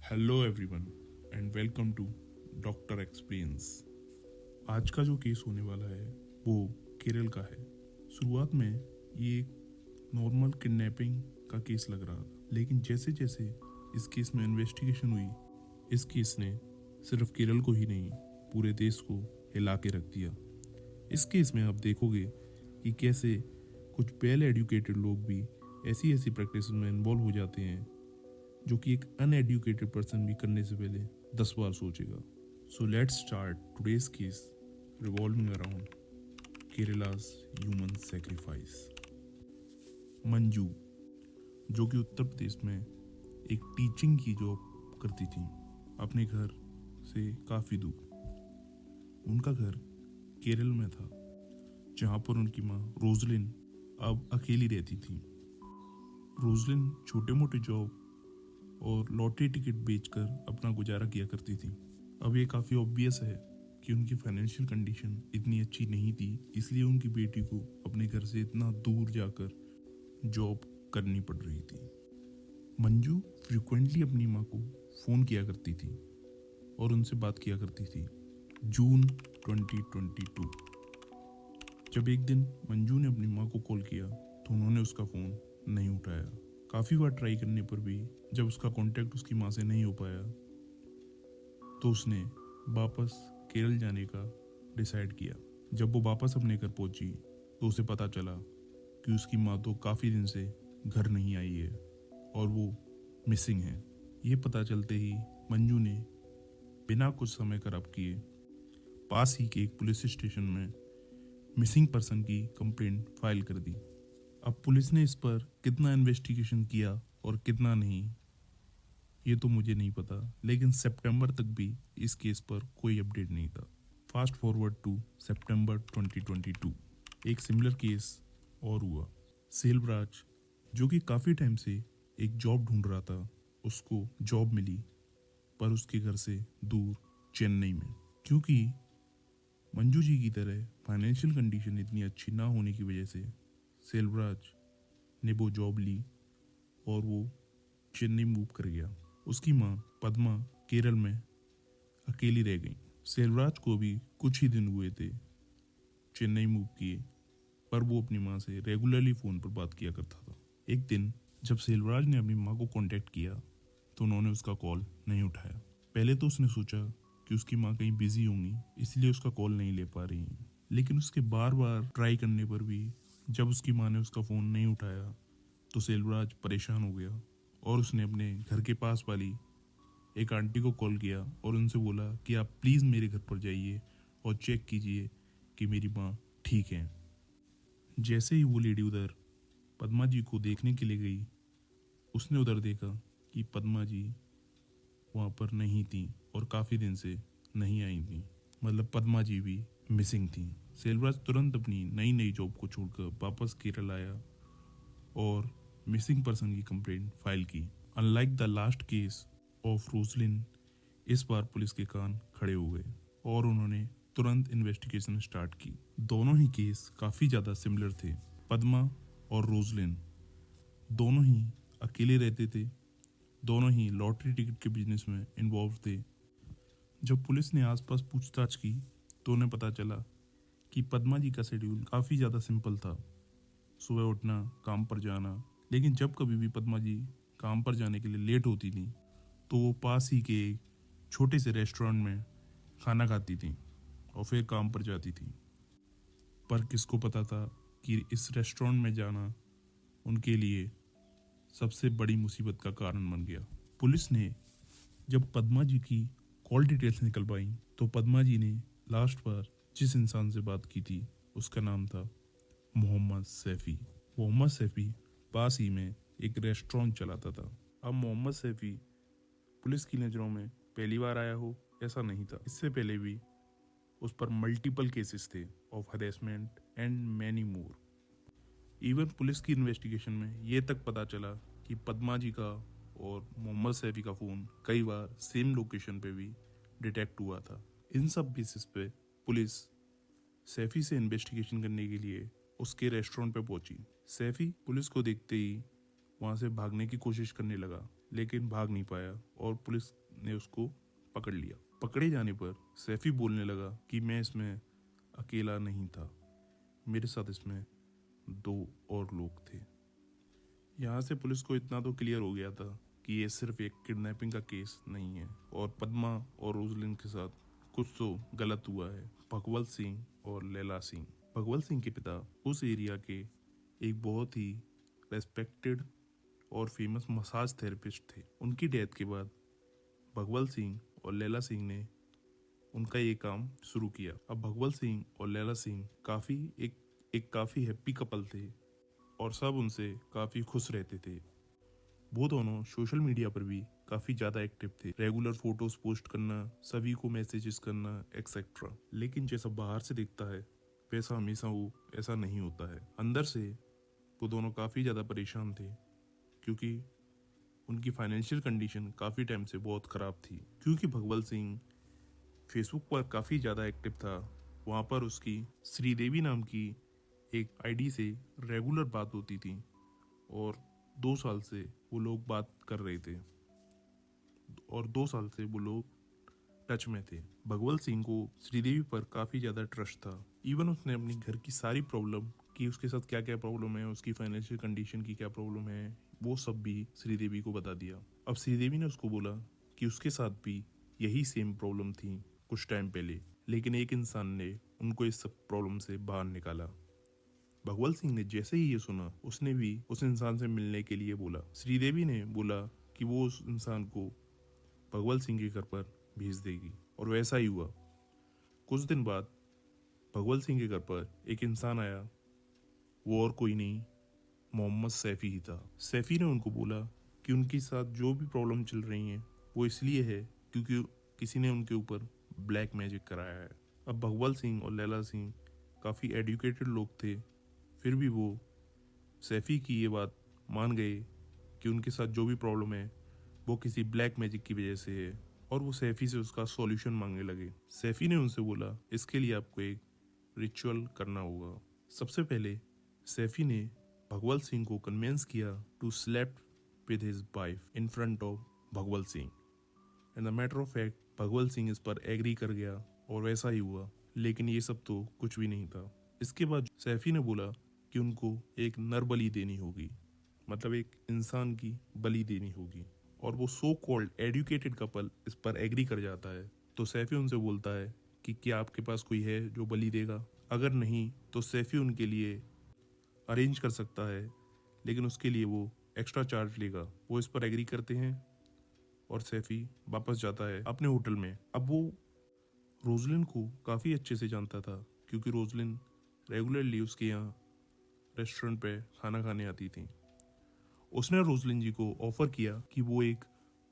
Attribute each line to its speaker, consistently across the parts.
Speaker 1: Hello everyone and welcome to doctor experience. आज का जो केस होने वाला है वो केरल का है। शुरुआत में ये एक नॉर्मल किडनैपिंग का केस लग रहा था, लेकिन जैसे जैसे इस केस में इन्वेस्टिगेशन हुई, इस केस ने सिर्फ केरल को ही नहीं पूरे देश को हिला के रख दिया। इस केस में आप देखोगे कि कैसे कुछ वेल एजुकेटेड लोग भी ऐसी ऐसी प्रैक्टिस में इन्वॉल्व हो जाते हैं जो कि एक अनएडुकेटेड पर्सन भी करने से पहले 10 बार सोचेगा। So let's start today's case revolving around Kerala's human sacrifice. Manju, जो कि उत्तर प्रदेश में एक टीचिंग की जॉब करती थी, अपने घर से काफ़ी दूर। उनका घर केरल में था, जहाँ पर उनकी माँ रोजलिन अब अकेली रहती थी। रोजलिन छोटे मोटे जॉब और लॉटरी टिकट बेचकर अपना गुजारा किया करती थी। अब ये काफ़ी ऑब्वियस है कि उनकी फाइनेंशियल कंडीशन इतनी अच्छी नहीं थी, इसलिए उनकी बेटी को अपने घर से इतना दूर जाकर जॉब करनी पड़ रही थी। मंजू फ्रिक्वेंटली अपनी माँ को फ़ोन किया करती थी और उनसे बात किया करती थी। जून 2022, जब एक दिन मंजू ने अपनी माँ को कॉल किया तो उन्होंने उसका फ़ोन नहीं उठाया। काफ़ी बार ट्राई करने पर भी जब उसका कांटेक्ट उसकी माँ से नहीं हो पाया तो उसने वापस केरल जाने का डिसाइड किया। जब वो वापस अपने घर पहुंची तो उसे पता चला कि उसकी माँ तो काफ़ी दिन से घर नहीं आई है और वो मिसिंग है। ये पता चलते ही मंजू ने बिना कुछ समय खराब किए पास ही के एक पुलिस स्टेशन में मिसिंग पर्सन की कंप्लेंट फाइल कर दी। अब पुलिस ने इस पर कितना इन्वेस्टिगेशन किया और कितना नहीं, ये तो मुझे नहीं पता, लेकिन सितंबर तक भी इस केस पर कोई अपडेट नहीं था। फास्ट फॉरवर्ड टू सितंबर 2022, एक सिमिलर केस और हुआ। सेल्वराज, जो कि काफ़ी टाइम से एक जॉब ढूंढ रहा था, उसको जॉब मिली, पर उसके घर से दूर चेन्नई में। क्योंकि मंजू जी की तरह फाइनेंशियल कंडीशन इतनी अच्छी ना होने की वजह से सेल्वराज ने वो जॉब ली और वो चेन्नई मूव कर गया। उसकी माँ पद्मा केरल में अकेली रह गई। सेल्वराज को भी कुछ ही दिन हुए थे चेन्नई मूव किए, पर वो अपनी माँ से रेगुलरली फ़ोन पर बात किया करता था। एक दिन जब सेल्वराज ने अपनी माँ को कांटेक्ट किया तो उन्होंने उसका कॉल नहीं उठाया। पहले तो उसने सोचा कि उसकी माँ कहीं बिजी होंगी, इसलिए उसका कॉल नहीं ले पा रही हैं। लेकिन उसके बार बार ट्राई करने पर भी जब उसकी माँ ने उसका फ़ोन नहीं उठाया तो सेल्वराज परेशान हो गया और उसने अपने घर के पास वाली एक आंटी को कॉल किया और उनसे बोला कि आप प्लीज़ मेरे घर पर जाइए और चेक कीजिए कि मेरी माँ ठीक है। जैसे ही वो लेडी उधर पद्मा जी को देखने के लिए गई, उसने उधर देखा कि पद्मा जी वहाँ पर नहीं थी और काफ़ी दिन से नहीं आई थी, मतलब पद्मा जी भी मिसिंग थी। सेल्वराज तुरंत अपनी नई नई जॉब को छोड़कर वापस केरल आया और मिसिंग पर्सन की कंप्लेंट फाइल की। Unlike the last case of Roslin, इस बार पुलिस के कान खड़े हो गए और उन्होंने तुरंत इन्वेस्टिगेशन स्टार्ट की। दोनों ही केस काफ़ी ज़्यादा सिमिलर थे। पद्मा और रोजलिन दोनों ही अकेले रहते थे, दोनों ही लॉटरी टिकट के बिजनेस में इन्वॉल्व थे। जब पुलिस ने आसपास पूछताछ की तो उन्हें पता चला कि पद्मा जी का शेड्यूल काफ़ी ज़्यादा सिंपल था, सुबह उठना, काम पर जाना। लेकिन जब कभी भी पद्मा जी काम पर जाने के लिए लेट होती थी तो वो पास ही के एक छोटे से रेस्टोरेंट में खाना खाती थी और फिर काम पर जाती थी। पर किसको पता था कि इस रेस्टोरेंट में जाना उनके लिए सबसे बड़ी मुसीबत का कारण बन गया। पुलिस ने जब पद्मा जी की कॉल डिटेल्स निकलवाई तो पद्मा जी ने लास्ट बार जिस इंसान से बात की थी उसका नाम था मोहम्मद सैफ़ी। मोहम्मद सैफ़ी पास ही में एक रेस्टोरेंट चलाता था। अब मोहम्मद सैफ़ी पुलिस की नज़रों में पहली बार आया हो ऐसा नहीं था, इससे पहले भी उस पर मल्टीपल केसेस थे of harassment and many more. Even police की इन्वेस्टिगेशन में ये तक पता चला कि पद्मा जी का और मोहम्मद सैफ़ी का फ़ोन कई बार सेम लोकेशन पे भी डिटेक्ट हुआ था। इन सब बेसिस पे पुलिस सैफ़ी से इन्वेस्टिगेशन करने के लिए उसके रेस्टोरेंट पे पहुंची। सैफ़ी पुलिस को देखते ही वहाँ से भागने की कोशिश करने लगा, लेकिन भाग नहीं पाया और पुलिस ने उसको पकड़ लिया। पकड़े जाने पर सैफी बोलने लगा कि मैं इसमें अकेला नहीं था, मेरे साथ इसमें 2 और लोग थे। यहाँ से पुलिस को इतना तो क्लियर हो गया था कि ये सिर्फ एक किडनैपिंग का केस नहीं है और पद्मा और रोजलिन के साथ कुछ तो गलत हुआ है। भगवत सिंह और लैला सिंह। भगवत सिंह के पिता उस एरिया के एक बहुत ही रेस्पेक्टेड और फेमस मसाज थेरेपिस्ट थे। उनकी डेथ के बाद भगवत सिंह और लैला सिंह ने उनका ये काम शुरू किया। अब भगवत सिंह और लैला सिंह एक काफ़ी हैप्पी कपल थे और सब उनसे काफ़ी खुश रहते थे। वो दोनों सोशल मीडिया पर भी काफ़ी ज़्यादा एक्टिव थे, रेगुलर फोटोज पोस्ट करना, सभी को मैसेजेस करना एक्सेट्रा। लेकिन जैसा बाहर से दिखता है वैसा हमेशा वो ऐसा नहीं होता है। अंदर से वो दोनों काफ़ी ज़्यादा परेशान थे क्योंकि उनकी फाइनेंशियल कंडीशन काफ़ी टाइम से बहुत ख़राब थी। क्योंकि भगवत सिंह फेसबुक पर काफ़ी ज़्यादा एक्टिव था, वहाँ पर उसकी श्रीदेवी नाम की एक आईडी से रेगुलर बात होती थी और 2 साल से वो लोग बात कर रहे थे और 2 साल से वो लोग टच में थे। भगवत सिंह को श्रीदेवी पर काफ़ी ज़्यादा ट्रस्ट था। इवन उसने अपनी घर की सारी प्रॉब्लम कि उसके साथ क्या क्या प्रॉब्लम है, उसकी फाइनेंशियल कंडीशन की क्या प्रॉब्लम है, वो सब भी श्रीदेवी को बता दिया। अब श्रीदेवी ने उसको बोला कि उसके साथ भी यही सेम प्रॉब्लम थी कुछ टाइम पहले, लेकिन एक इंसान ने उनको इस सब प्रॉब्लम से बाहर निकाला। भगवत सिंह ने जैसे ही ये सुना उसने भी उस इंसान से मिलने के लिए बोला। श्रीदेवी ने बोला कि वो उस इंसान को भगवत सिंह के घर पर भेज देगी और वैसा ही हुआ। कुछ दिन बाद भगवत सिंह के घर पर एक इंसान आया, वो और कोई नहीं मोहम्मद सैफी ही था। सैफी ने उनको बोला कि उनके साथ जो भी प्रॉब्लम चल रही हैं वो इसलिए है क्योंकि किसी ने उनके ऊपर ब्लैक मैजिक कराया है। अब भगवत सिंह और लैला सिंह काफ़ी एडुकेटेड लोग थे, फिर भी वो सैफी की ये बात मान गए कि उनके साथ जो भी प्रॉब्लम है वो किसी ब्लैक मैजिक की वजह से है और वो सैफी से उसका सॉल्यूशन मांगने लगे। सैफी ने उनसे बोला इसके लिए आपको एक रिचुअल करना होगा। सबसे पहले सैफी ने भगवत सिंह को कन्विंस किया to slap with his wife in front of Bhagwat Singh. In the matter of fact Bhagwat Singh इस पर एग्री कर गया और वैसा ही हुआ। लेकिन ये सब तो कुछ भी नहीं था। इसके बाद सैफी ने बोला कि उनको एक नर बलि देनी होगी, मतलब एक इंसान की बलि देनी होगी, और वो सो कॉल्ड एडुकेटेड कपल इस पर एग्री कर जाता है। तो सैफी उनसे बोलता है कि क्या आपके पास कोई है जो बलि देगा? अगर नहीं तो सैफी उनके लिए अरेंज कर सकता है, लेकिन उसके लिए वो एक्स्ट्रा चार्ज लेगा। वो इस पर एग्री करते हैं और सैफी वापस जाता है अपने होटल में। अब वो रोजलिन को काफ़ी अच्छे से जानता था क्योंकि रोजलिन रेगुलरली उसके यहाँ रेस्टोरेंट पे खाना खाने आती थी। उसने रोजलिन जी को ऑफर किया कि वो एक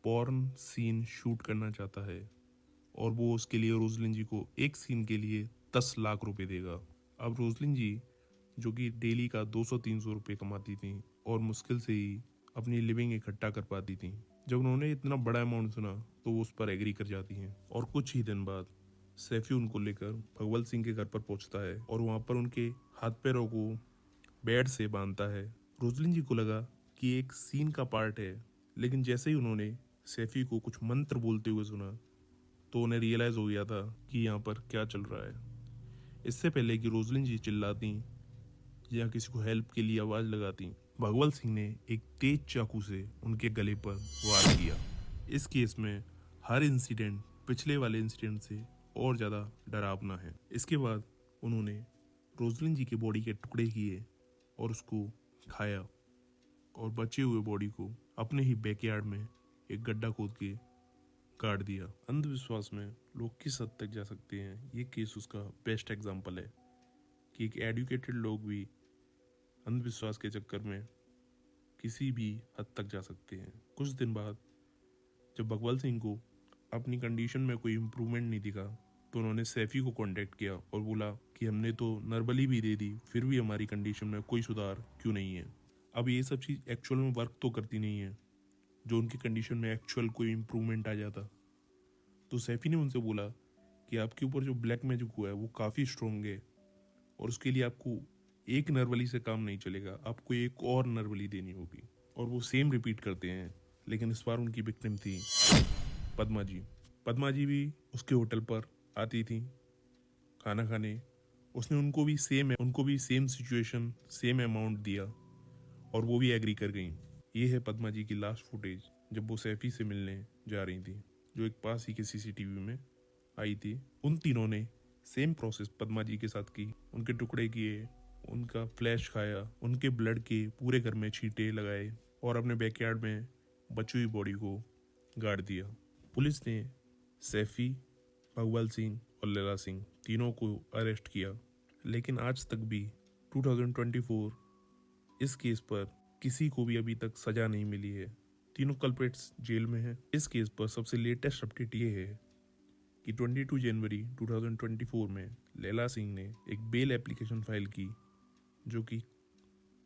Speaker 1: पॉर्न सीन शूट करना चाहता है और वो उसके लिए रोजलिन जी को एक सीन के लिए 10 लाख रुपए देगा। अब रोजलिन जी जो कि डेली का 200-300 रुपये कमाती थी और मुश्किल से ही अपनी लिविंग इकट्ठा कर पाती थी, जब उन्होंने इतना बड़ा अमाउंट सुना तो वो उस पर एग्री कर जाती हैं। और कुछ ही दिन बाद सैफी उनको लेकर भगवत सिंह के घर पर पहुंचता है और वहाँ पर उनके हाथ पैरों को बेड से बांधता है। रोजलिन जी को लगा कि एक सीन का पार्ट है, लेकिन जैसे ही उन्होंने सैफी को कुछ मंत्र बोलते हुए सुना तो उन्हें रियलाइज़ हो गया था कि यहाँ पर क्या चल रहा है। इससे पहले कि रोजलिन जी चिल्लाती या किसी को हेल्प के लिए आवाज़ लगाती, भगवत सिंह ने एक तेज चाकू से उनके गले पर वार किया। इस केस में हर इंसिडेंट पिछले वाले इंसिडेंट से और ज़्यादा डरावना है। इसके बाद उन्होंने रोजलिन जी के बॉडी के टुकड़े किए और उसको खाया और बचे हुए बॉडी को अपने ही बैकयार्ड में एक गड्ढा खोद के गाड़ दिया। अंधविश्वास में लोग किस हद तक जा सकते हैं, ये केस उसका बेस्ट एग्जाम्पल है कि एक एडुकेटेड लोग भी अंधविश्वास के चक्कर में किसी भी हद तक जा सकते हैं। कुछ दिन बाद जब भगवत सिंह को अपनी कंडीशन में कोई इम्प्रूवमेंट नहीं दिखा तो उन्होंने सैफी को कांटेक्ट किया और बोला कि हमने तो नरबली भी दे दी, फिर भी हमारी कंडीशन में कोई सुधार क्यों नहीं है। अब ये सब चीज़ एक्चुअल में वर्क तो करती नहीं है, जो उनकी कंडीशन में एक्चुअल कोई इम्प्रूवमेंट आ जाता। तो सैफी ने उनसे बोला कि आपके ऊपर जो ब्लैक मैजिक हुआ है वो काफ़ी स्ट्रॉन्ग है और उसके लिए आपको एक नरबली से काम नहीं चलेगा, आपको एक और नरबली देनी होगी। और वो सेम रिपीट करते हैं, लेकिन इस बार उनकी विक्टिम थी पद्मा जी। पद्मा जी भी उसके होटल पर आती थी खाना खाने। उसने उनको भी सेम सिचुएशन, सेम अमाउंट दिया और वो भी एग्री कर गई। ये है पद्मा जी की लास्ट फुटेज जब वो सैफी से मिलने जा रही थी, जो एक पास ही के सीसीटीवी में आई थी। उन तीनों ने सेम प्रोसेस पद्मा जी के साथ की, उनके टुकड़े किए, उनका फ्लैश खाया, उनके ब्लड के पूरे घर में छींटे लगाए और अपने बैकयार्ड में बची हुई बॉडी को गाड़ दिया। पुलिस ने सैफी, भगवल सिंह और लैला सिंह तीनों को अरेस्ट किया, लेकिन आज तक भी 2024 इस केस पर किसी को भी अभी तक सजा नहीं मिली है। तीनों कल्प्रिट्स जेल में हैं। इस केस पर सबसे लेटेस्ट अपडेट ये है कि 22 जनवरी 2024 में लैला सिंह ने एक बेल एप्लीकेशन फाइल की, जो कि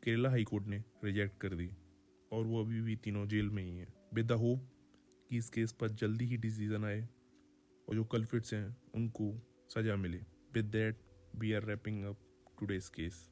Speaker 1: केरला हाई कोर्ट ने रिजेक्ट कर दी और वो अभी भी तीनों जेल में ही हैं, विद द होप कि इस केस पर जल्दी ही डिसीजन आए और जो कल्प्रिट्स हैं उनको सजा मिले। With that we are wrapping up today's case.